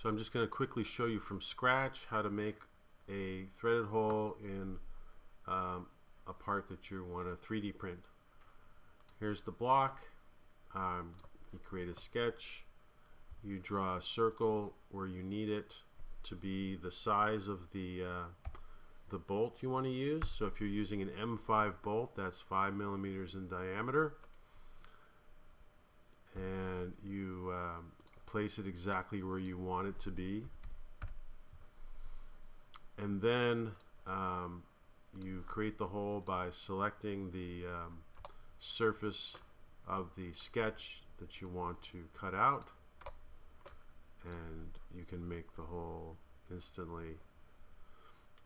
So I'm just going to quickly show you from scratch how to make a threaded hole in a part that you want to 3D print. Here's the block. You create a sketch. You draw a circle where you need it to be the size of the bolt you want to use. So if you're using an M5 bolt, that's 5 millimeters in diameter, and you place it exactly where you want it to be, and then you create the hole by selecting the surface of the sketch that you want to cut out, and you can make the hole instantly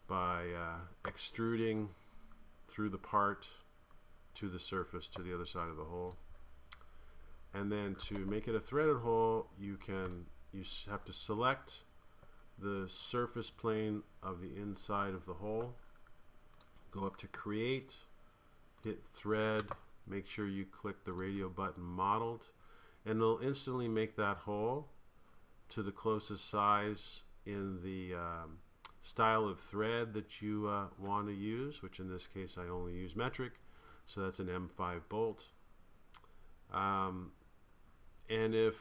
by extruding through the part to the surface to the other side of the hole. And then to make it a threaded hole, you have to select the surface plane of the inside of the hole, go up to create, hit thread, make sure you click the radio button modeled, and it'll instantly make that hole to the closest size in the style of thread that you want to use, which in this case I only use metric, so that's an M5 bolt. And if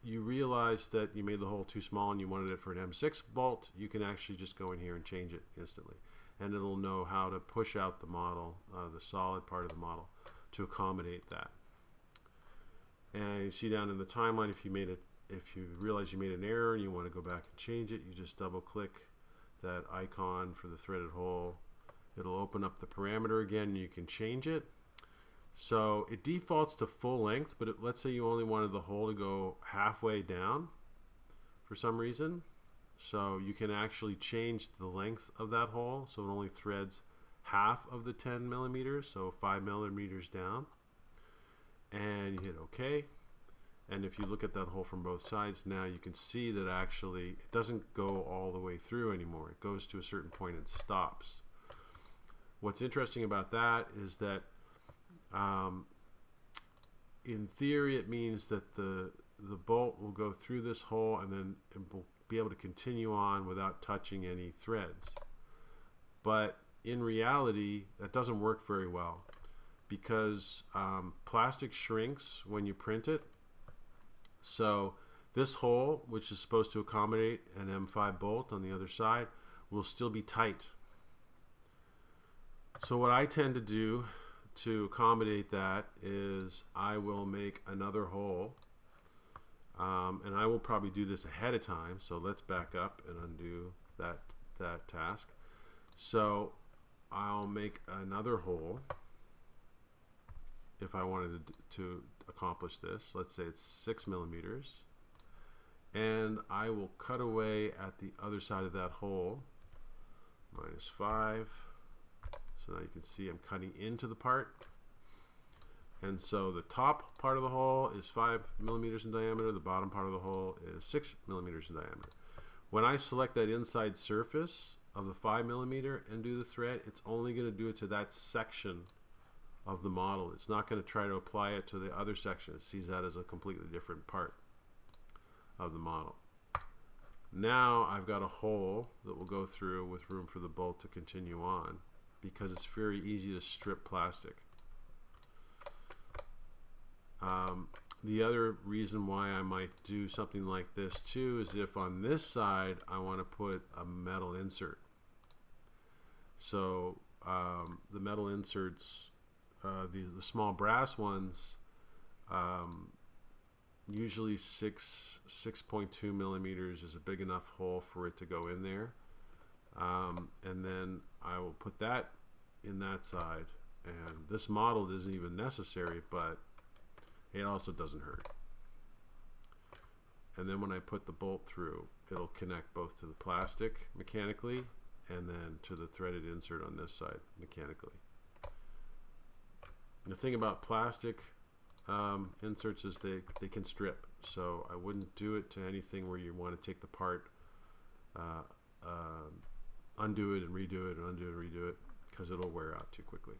you realize that you made the hole too small and you wanted it for an M6 bolt, you can actually just go in here and change it instantly, and it'll know how to push out the model, the solid part of the model, to accommodate that. And you see down in the timeline, if you realize you made an error and you want to go back and change it, you just double click that icon for the threaded hole. It'll open up the parameter again and you can change it. So it defaults to full length, but let's say you only wanted the hole to go halfway down for some reason. So you can actually change the length of that hole so it only threads half of the 10 millimeters, so 5 millimeters down. And you hit OK. And if you look at that hole from both sides, now you can see that actually it doesn't go all the way through anymore. It goes to a certain point and stops. What's interesting about that is that in theory it means that the bolt will go through this hole and then it will be able to continue on without touching any threads. But in reality that doesn't work very well, because plastic shrinks when you print it. So this hole, which is supposed to accommodate an M5 bolt on the other side, will still be tight. So what I tend to do to accommodate that is I will make another hole, and I will probably do this ahead of time, so let's back up and undo that task. So I'll make another hole if I wanted to accomplish this. Let's say it's 6 millimeters, and I will cut away at the other side of that hole, -5. So now you can see I'm cutting into the part, and so the top part of the hole is 5 millimeters in diameter, the bottom part of the hole is 6 millimeters in diameter. When I select that inside surface of the 5 millimeter and do the thread, it's only going to do it to that section of the model. It's not going to try to apply it to the other section. It sees that as a completely different part of the model. Now I've got a hole that will go through with room for the bolt to continue on, because it's very easy to strip plastic. The other reason why I might do something like this too is if on this side I want to put a metal insert. So the metal inserts, the small brass ones, usually 6.2 millimeters is a big enough hole for it to go in there. And then I will put that in that side, and this model isn't even necessary, but it also doesn't hurt. And then when I put the bolt through, it'll connect both to the plastic mechanically and then to the threaded insert on this side mechanically. The thing about plastic inserts is they can strip, so I wouldn't do it to anything where you want to take the part, undo it and redo it and undo and redo it, because it'll wear out too quickly.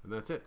And that's it.